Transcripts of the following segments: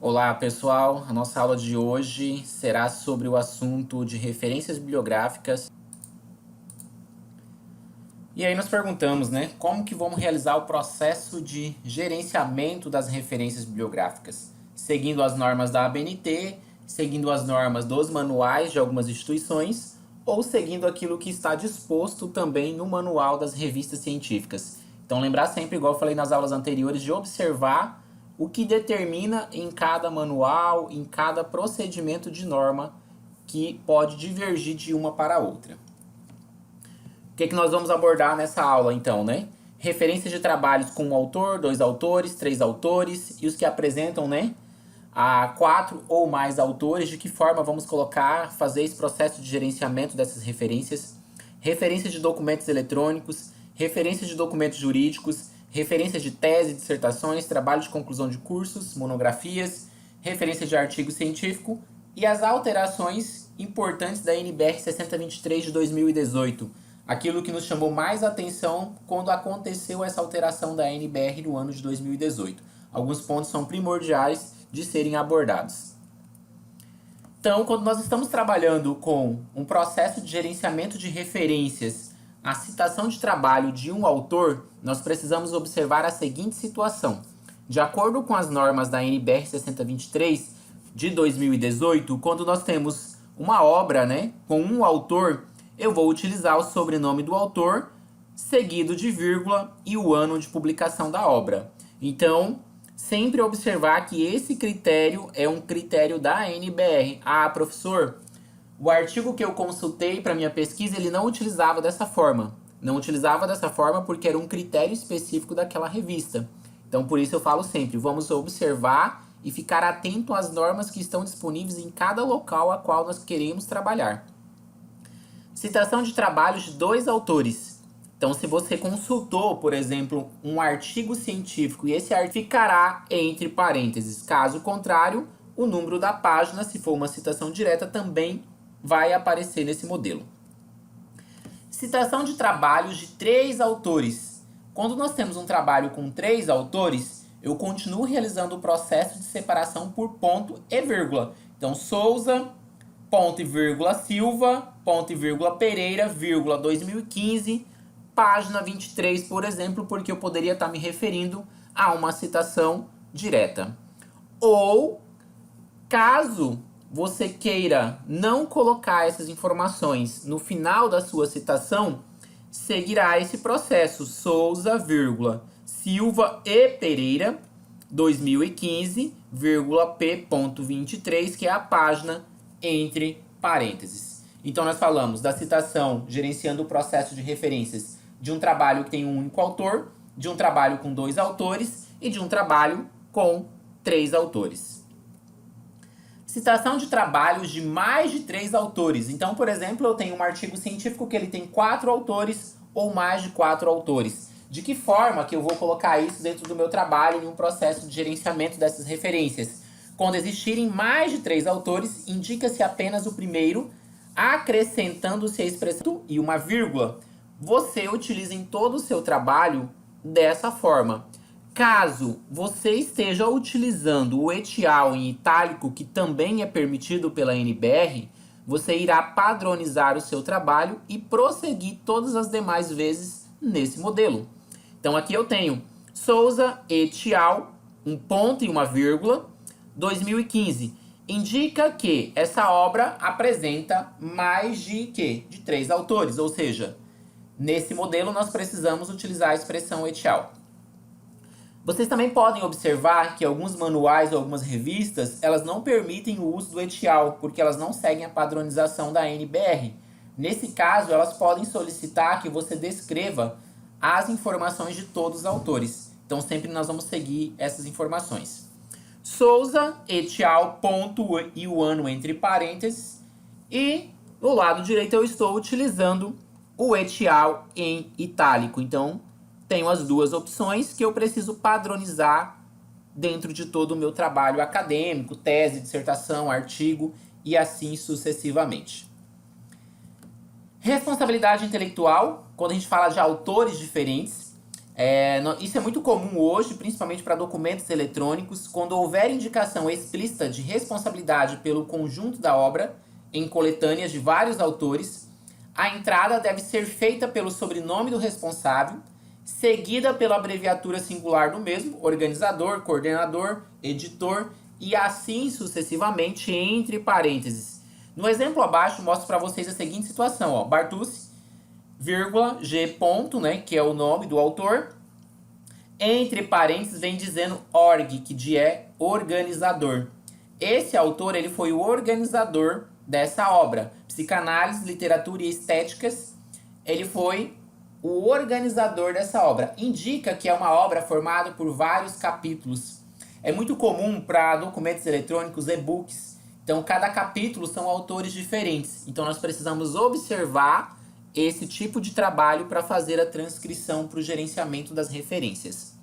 Olá pessoal, a nossa aula de hoje será sobre o assunto de referências bibliográficas. E aí nós perguntamos, como que vamos realizar o processo de gerenciamento das referências bibliográficas? Seguindo as normas da ABNT, seguindo as normas dos manuais de algumas instituições, ou seguindo aquilo que está disposto também no manual das revistas científicas. Então lembrar sempre, igual eu falei nas aulas anteriores, de observar o que determina em cada manual, em cada procedimento de norma que pode divergir de uma para a outra. O que nós vamos abordar nessa aula então, Referências de trabalhos com um autor, 2 autores, 3 autores e os que apresentam, a 4 ou mais autores, de que forma vamos fazer esse processo de gerenciamento dessas referências. Referências de documentos eletrônicos, referências de documentos jurídicos, referências de tese, dissertações, trabalho de conclusão de cursos, monografias, referências de artigo científico e as alterações importantes da NBR 6023 de 2018. Aquilo que nos chamou mais atenção quando aconteceu essa alteração da NBR no ano de 2018. Alguns pontos são primordiais de serem abordados. Então, quando nós estamos trabalhando com um processo de gerenciamento de referências, a citação de trabalho de um autor, nós precisamos observar a seguinte situação. De acordo com as normas da NBR 6023 de 2018, quando nós temos uma obra, com um autor, eu vou utilizar o sobrenome do autor, seguido de vírgula e o ano de publicação da obra. Então, sempre observar que esse critério é um critério da NBR. Ah, professor, o artigo que eu consultei para minha pesquisa, ele não utilizava dessa forma. Não utilizava dessa forma porque era um critério específico daquela revista. Então, por isso eu falo sempre, vamos observar e ficar atento às normas que estão disponíveis em cada local a qual nós queremos trabalhar. Citação de trabalhos de 2 autores. Então, se você consultou, por exemplo, um artigo científico e esse artigo ficará entre parênteses. Caso contrário, o número da página, se for uma citação direta, também vai aparecer nesse modelo. Citação de trabalhos de 3 autores. Quando nós temos um trabalho com 3 autores, eu continuo realizando o processo de separação por ponto e vírgula. Então, Souza, ponto e vírgula, Silva, ponto e vírgula, Pereira, vírgula, 2015, página 23, por exemplo, porque eu poderia estar me referindo a uma citação direta. Ou, caso você queira não colocar essas informações no final da sua citação, seguirá esse processo, Souza, vírgula, Silva e Pereira, 2015, vírgula, P.23, que é a página entre parênteses. Então, nós falamos da citação gerenciando o processo de referências de um trabalho que tem um único autor, de um trabalho com 2 autores e de um trabalho com 3 autores. Citação de trabalhos de mais de 3 autores. Então, por exemplo, eu tenho um artigo científico que ele tem 4 autores ou mais de 4 autores. De que forma que eu vou colocar isso dentro do meu trabalho em um processo de gerenciamento dessas referências? Quando existirem mais de 3 autores, indica-se apenas o primeiro, acrescentando-se a expressão e uma vírgula. Você utiliza em todo o seu trabalho dessa forma. Caso você esteja utilizando o etial em itálico, que também é permitido pela NBR, você irá padronizar o seu trabalho e prosseguir todas as demais vezes nesse modelo. Então aqui eu tenho Souza etial, um ponto e uma vírgula, 2015. Indica que essa obra apresenta mais de 3 autores, ou seja, nesse modelo nós precisamos utilizar a expressão etial. Vocês também podem observar que alguns manuais ou algumas revistas, elas não permitem o uso do etial, porque elas não seguem a padronização da NBR. Nesse caso, elas podem solicitar que você descreva as informações de todos os autores. Então, sempre nós vamos seguir essas informações. Souza, etial, ponto e o ano entre parênteses. E no lado direito eu estou utilizando o etial em itálico. Então, tenho as duas opções que eu preciso padronizar dentro de todo o meu trabalho acadêmico, tese, dissertação, artigo e assim sucessivamente. Responsabilidade intelectual, quando a gente fala de autores diferentes. Isso é muito comum hoje, principalmente para documentos eletrônicos, quando houver indicação explícita de responsabilidade pelo conjunto da obra, em coletâneas de vários autores, a entrada deve ser feita pelo sobrenome do responsável, seguida pela abreviatura singular do mesmo, organizador, coordenador, editor, e assim sucessivamente entre parênteses. No exemplo abaixo, mostro para vocês a seguinte situação, ó, Bartucci, vírgula, G ponto, né, que é o nome do autor, entre parênteses vem dizendo org, que é organizador. Esse autor, ele foi o organizador dessa obra. Psicanálise, literatura e estéticas, ele foi o organizador dessa obra. Indica que é uma obra formada por vários capítulos. É muito comum para documentos eletrônicos, e-books. Então, cada capítulo são autores diferentes. Então, nós precisamos observar esse tipo de trabalho para fazer a transcrição para o gerenciamento das referências.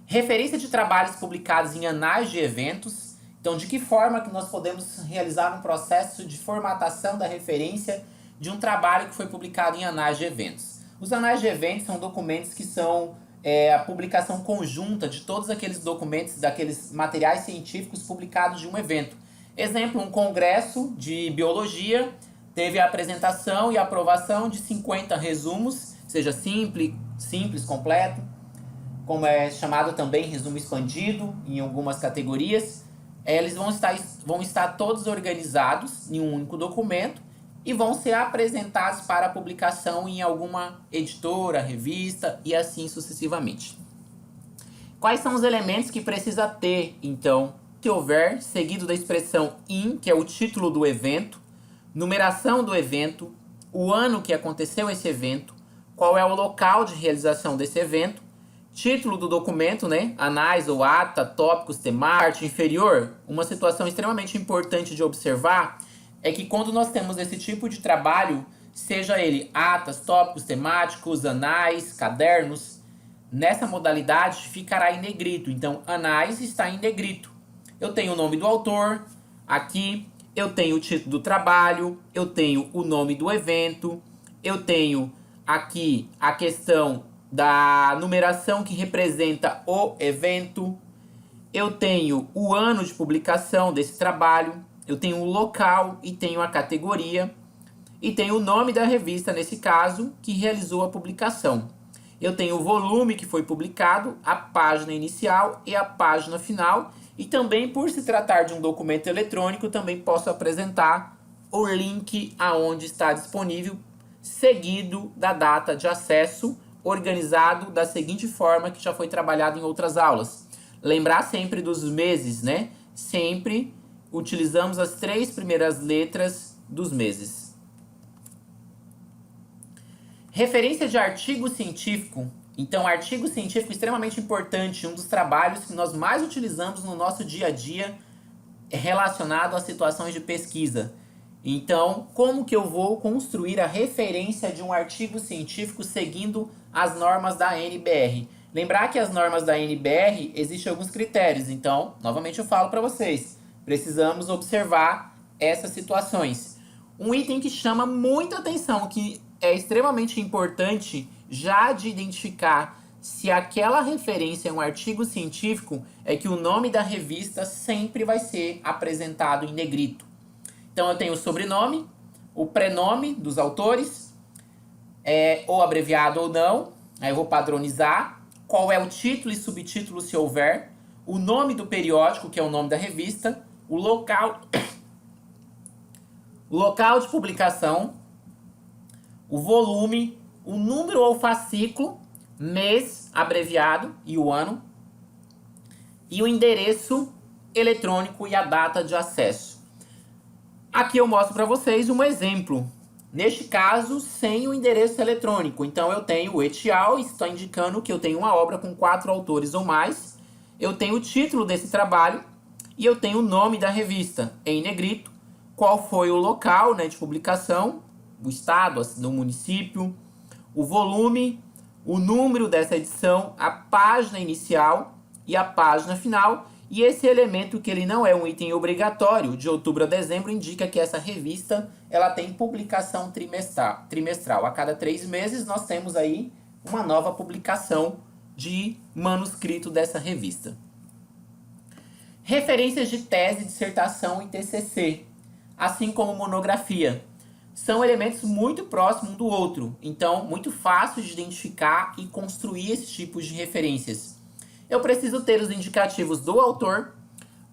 Referência de trabalhos publicados em anais de eventos. Então, de que forma que nós podemos realizar um processo de formatação da referência de um trabalho que foi publicado em anais de eventos? Os anais de eventos são documentos que são a publicação conjunta de todos aqueles documentos, daqueles materiais científicos publicados de um evento. Exemplo, um congresso de biologia teve a apresentação e aprovação de 50 resumos, seja simples, completo, como é chamado também resumo expandido em algumas categorias. Eles vão estar todos organizados em um único documento e vão ser apresentados para publicação em alguma editora, revista e assim sucessivamente. Quais são os elementos que precisa ter, então? Se houver, seguido da expressão in, que é o título do evento, numeração do evento, o ano que aconteceu esse evento, qual é o local de realização desse evento, título do documento, né? Anais ou ata, tópicos, temática, parte inferior. Uma situação extremamente importante de observar é que quando nós temos esse tipo de trabalho, seja ele atas, tópicos temáticos, anais, cadernos, nessa modalidade ficará em negrito. Então, anais está em negrito. Eu tenho o nome do autor aqui, eu tenho o título do trabalho, eu tenho o nome do evento, eu tenho aqui a questão da numeração que representa o evento, eu tenho o ano de publicação desse trabalho, eu tenho o local e tenho a categoria, e tenho o nome da revista, nesse caso, que realizou a publicação. Eu tenho o volume que foi publicado, a página inicial e a página final, e também, por se tratar de um documento eletrônico, também posso apresentar o link aonde está disponível, seguido da data de acesso, organizado da seguinte forma que já foi trabalhado em outras aulas. Lembrar sempre dos meses, né? Sempre utilizamos as 3 primeiras letras dos meses. Referência de artigo científico. Então, artigo científico é extremamente importante, um dos trabalhos que nós mais utilizamos no nosso dia a dia relacionado às situações de pesquisa. Então, como que eu vou construir a referência de um artigo científico seguindo as normas da NBR? Lembrar que as normas da NBR existem alguns critérios, então, novamente eu falo para vocês, precisamos observar essas situações. Um item que chama muita atenção, que é extremamente importante já de identificar se aquela referência é um artigo científico, é que o nome da revista sempre vai ser apresentado em negrito. Então eu tenho o sobrenome, o prenome dos autores, ou abreviado ou não, aí eu vou padronizar, qual é o título e subtítulo se houver, o nome do periódico, que é o nome da revista, o local de publicação, o volume, o número ou fascículo, mês abreviado e o ano, e o endereço eletrônico e a data de acesso. Aqui eu mostro para vocês um exemplo. Neste caso, sem o endereço eletrônico. Então eu tenho o etial, está indicando que eu tenho uma obra com 4 autores ou mais. Eu tenho o título desse trabalho e eu tenho o nome da revista em negrito, qual foi o local, né, de publicação, o estado, do município, o volume, o número dessa edição, a página inicial e a página final. E esse elemento, que ele não é um item obrigatório, de outubro a dezembro, indica que essa revista ela tem publicação trimestral. A cada 3 meses nós temos aí uma nova publicação de manuscrito dessa revista. Referências de tese, dissertação e TCC, assim como monografia, são elementos muito próximos um do outro, então muito fácil de identificar e construir esses tipos de referências. Eu preciso ter os indicativos do autor,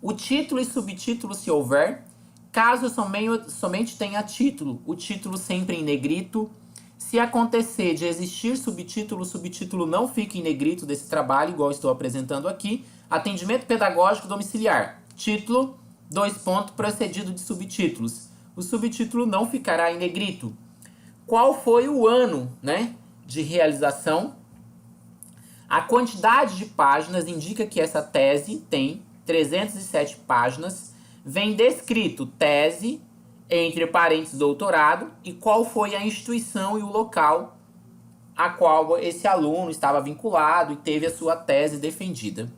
o título e subtítulo se houver, caso eu somente tenha título, o título sempre em negrito. Se acontecer de existir subtítulo, o subtítulo não fica em negrito desse trabalho, igual estou apresentando aqui. Atendimento pedagógico domiciliar. Título, precedido de subtítulos. O subtítulo não ficará em negrito. Qual foi o ano, de realização? A quantidade de páginas indica que essa tese tem 307 páginas. Vem descrito tese, entre parênteses doutorado, e qual foi a instituição e o local a qual esse aluno estava vinculado e teve a sua tese defendida.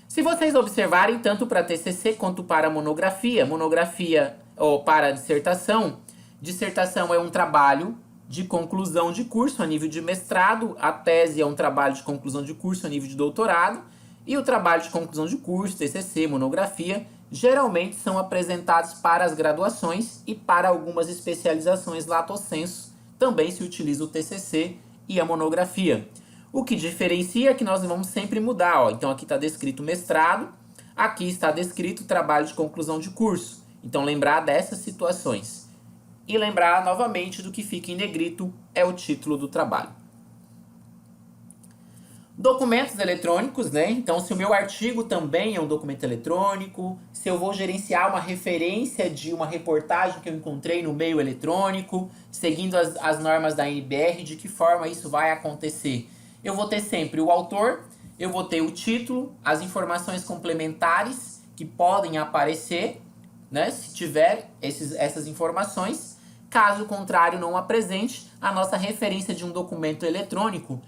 Se vocês observarem, tanto para TCC quanto para monografia, ou para dissertação é um trabalho de conclusão de curso a nível de mestrado, a tese é um trabalho de conclusão de curso a nível de doutorado, e o trabalho de conclusão de curso, TCC, monografia, geralmente são apresentados para as graduações e para algumas especializações lato sensu, também se utiliza o TCC e a monografia. O que diferencia é que nós vamos sempre mudar. Então aqui está descrito mestrado, aqui está descrito trabalho de conclusão de curso. Então lembrar dessas situações. E lembrar novamente do que fica em negrito é o título do trabalho. Documentos eletrônicos, Então, se o meu artigo também é um documento eletrônico, se eu vou gerenciar uma referência de uma reportagem que eu encontrei no meio eletrônico, seguindo as normas da NBR, de que forma isso vai acontecer? Eu vou ter sempre o autor, eu vou ter o título, as informações complementares que podem aparecer, se tiver essas informações. Caso contrário, não apresente a nossa referência de um documento eletrônico.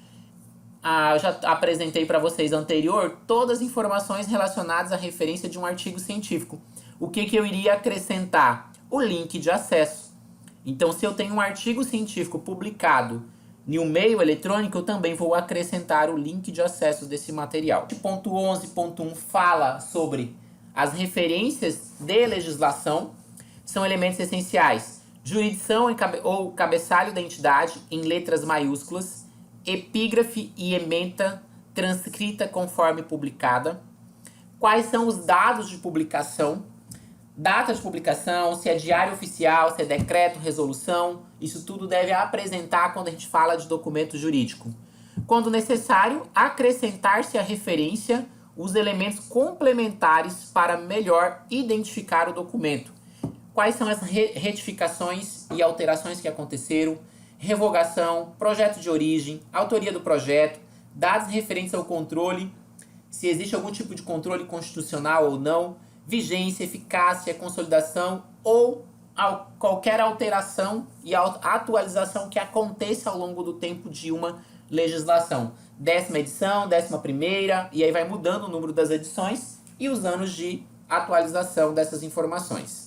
Eu já apresentei para vocês anterior todas as informações relacionadas à referência de um artigo científico. O que eu iria acrescentar? O link de acesso. Então, se eu tenho um artigo científico publicado em um meio eletrônico, eu também vou acrescentar o link de acesso desse material. O ponto 11.1 fala sobre as referências de legislação. São elementos essenciais. Jurisdição ou cabeçalho da entidade em letras maiúsculas, epígrafe e ementa transcrita conforme publicada. Quais são os dados de publicação? Data de publicação, se é diário oficial, se é decreto, resolução. Isso tudo deve apresentar quando a gente fala de documento jurídico. Quando necessário, acrescentar-se à referência os elementos complementares para melhor identificar o documento. Quais são as retificações e alterações que aconteceram? Revogação, projeto de origem, autoria do projeto, dados referentes ao controle, se existe algum tipo de controle constitucional ou não, vigência, eficácia, consolidação ou qualquer alteração e atualização que aconteça ao longo do tempo de uma legislação. 10ª edição, 11ª, e aí vai mudando o número das edições e os anos de atualização dessas informações.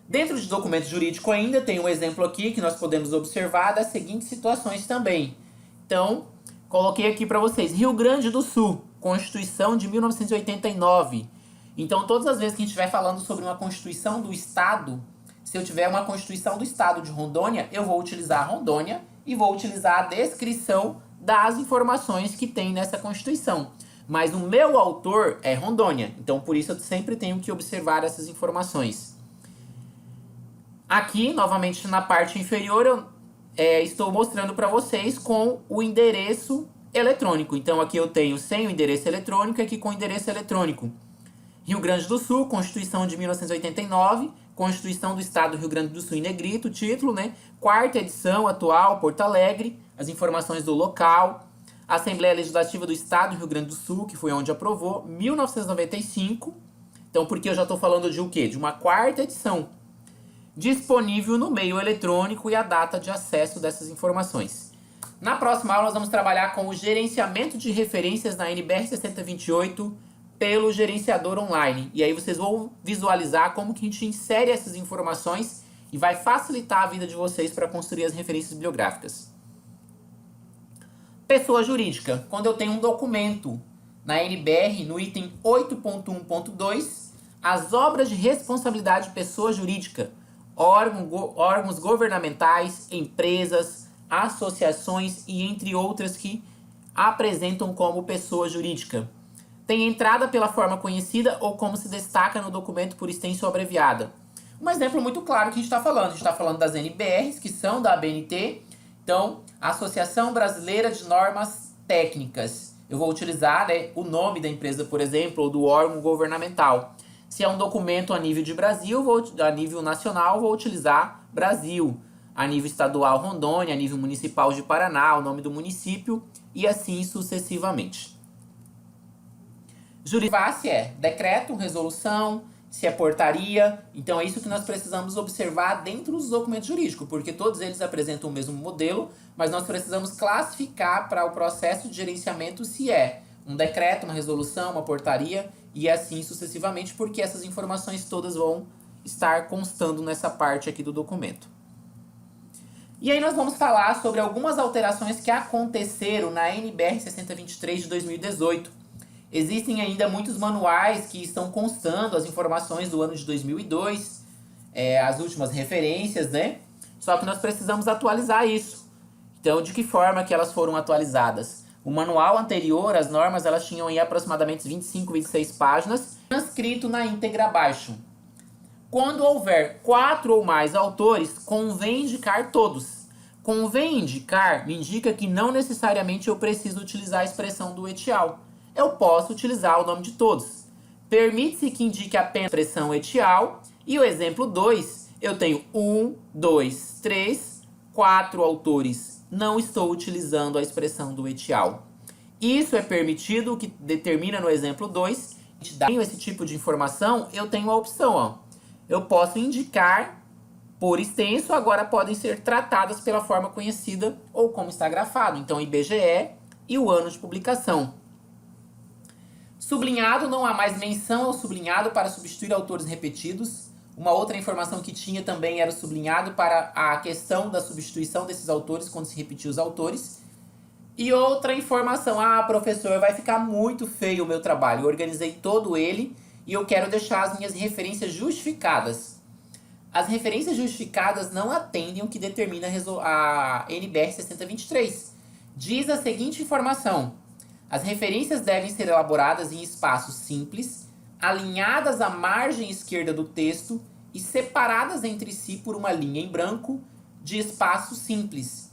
Dentro de documento jurídico ainda tem um exemplo aqui que nós podemos observar das seguintes situações também. Então, coloquei aqui para vocês. Rio Grande do Sul, Constituição de 1989. Então, todas as vezes que a gente estiver falando sobre uma Constituição do Estado, se eu tiver uma Constituição do Estado de Rondônia, eu vou utilizar Rondônia e vou utilizar a descrição das informações que tem nessa Constituição. Mas o meu autor é Rondônia, então por isso eu sempre tenho que observar essas informações. Aqui, novamente na parte inferior, eu estou mostrando para vocês com o endereço eletrônico. Então aqui eu tenho sem o endereço eletrônico e aqui com o endereço eletrônico. Rio Grande do Sul, Constituição de 1989, Constituição do Estado do Rio Grande do Sul em negrito, título, 4ª edição atual, Porto Alegre, as informações do local, Assembleia Legislativa do Estado do Rio Grande do Sul, que foi onde aprovou, 1995. Então, porque eu já estou falando de o quê? De uma 4ª edição. Disponível no meio eletrônico e a data de acesso dessas informações. Na próxima aula, nós vamos trabalhar com o gerenciamento de referências na NBR 6028 pelo gerenciador online. E aí vocês vão visualizar como que a gente insere essas informações e vai facilitar a vida de vocês para construir as referências bibliográficas. Pessoa jurídica. Quando eu tenho um documento na NBR, no item 8.1.2, as obras de responsabilidade de pessoa jurídica, órgãos governamentais, empresas, associações e entre outras que apresentam como pessoa jurídica. Tem entrada pela forma conhecida ou como se destaca no documento por extenso ou abreviada. Um exemplo muito claro que a gente está falando. A gente está falando das NBRs, que são da ABNT. Então, Associação Brasileira de Normas Técnicas. Eu vou utilizar, né, o nome da empresa, por exemplo, ou do órgão governamental. Se é um documento a nível de Brasil, a nível nacional, vou utilizar Brasil. A nível estadual, Rondônia. A nível municipal de Paraná, o nome do município. E assim sucessivamente. Se é decreto, resolução, se é portaria. Então é isso que nós precisamos observar dentro dos documentos jurídicos, porque todos eles apresentam o mesmo modelo, mas nós precisamos classificar para o processo de gerenciamento se é um decreto, uma resolução, uma portaria e assim sucessivamente, porque essas informações todas vão estar constando nessa parte aqui do documento. E aí nós vamos falar sobre algumas alterações que aconteceram na NBR 6023 de 2018. Existem ainda muitos manuais que estão constando as informações do ano de 2002, as últimas referências, né? Só que nós precisamos atualizar isso. Então, de que forma que elas foram atualizadas? O manual anterior, as normas, elas tinham aí aproximadamente 25, 26 páginas, transcrito na íntegra abaixo. Quando houver 4 ou mais autores, convém indicar todos. Convém indicar me indica que não necessariamente eu preciso utilizar a expressão do etial. Eu posso utilizar o nome de todos. Permite-se que indique apenas a expressão etial. E o exemplo 2, eu tenho 1, 2, 3, 4 autores. Não estou utilizando a expressão do etial. Isso é permitido, o que determina no exemplo 2. Tenho esse tipo de informação, eu tenho a opção. Ó. Eu posso indicar por extenso, agora podem ser tratadas pela forma conhecida ou como está grafado. Então, IBGE e o ano de publicação. Sublinhado, não há mais menção ao sublinhado para substituir autores repetidos. Uma outra informação que tinha também era o sublinhado para a questão da substituição desses autores quando se repetia os autores. E outra informação, professor, vai ficar muito feio o meu trabalho. Eu organizei todo ele e eu quero deixar as minhas referências justificadas. As referências justificadas não atendem o que determina a NBR 6023. Diz a seguinte informação. As referências devem ser elaboradas em espaços simples, alinhadas à margem esquerda do texto e separadas entre si por uma linha em branco de espaço simples.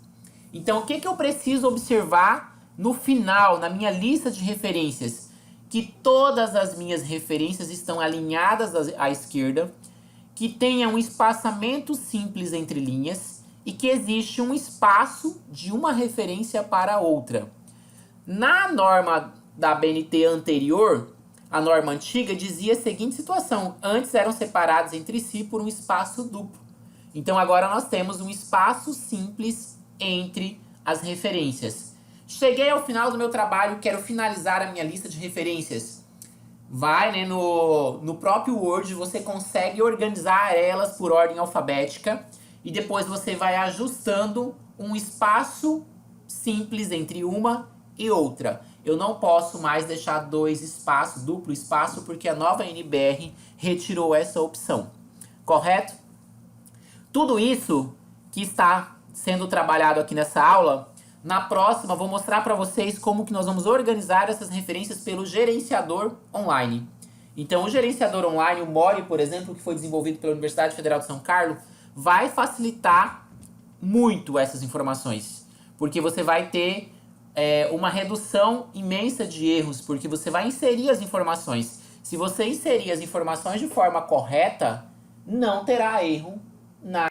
Então, o que eu preciso observar no final, na minha lista de referências? Que todas as minhas referências estão alinhadas à esquerda, que tenha um espaçamento simples entre linhas e que existe um espaço de uma referência para outra. Na norma da ABNT anterior, a norma antiga dizia a seguinte situação. Antes eram separados entre si por um espaço duplo. Então agora nós temos um espaço simples entre as referências. Cheguei ao final do meu trabalho, quero finalizar a minha lista de referências. Vai, né, no próprio Word, você consegue organizar elas por ordem alfabética. E depois você vai ajustando um espaço simples entre uma e outra. Eu não posso mais deixar dois espaços, duplo espaço, porque a nova NBR retirou essa opção. Correto? Tudo isso que está sendo trabalhado aqui nessa aula, na próxima vou mostrar para vocês como que nós vamos organizar essas referências pelo gerenciador online. Então o gerenciador online, o MORE, por exemplo, que foi desenvolvido pela Universidade Federal de São Carlos, vai facilitar muito essas informações. Porque você vai ter uma redução imensa de erros, porque você vai inserir as informações. Se você inserir as informações de forma correta, não terá erro na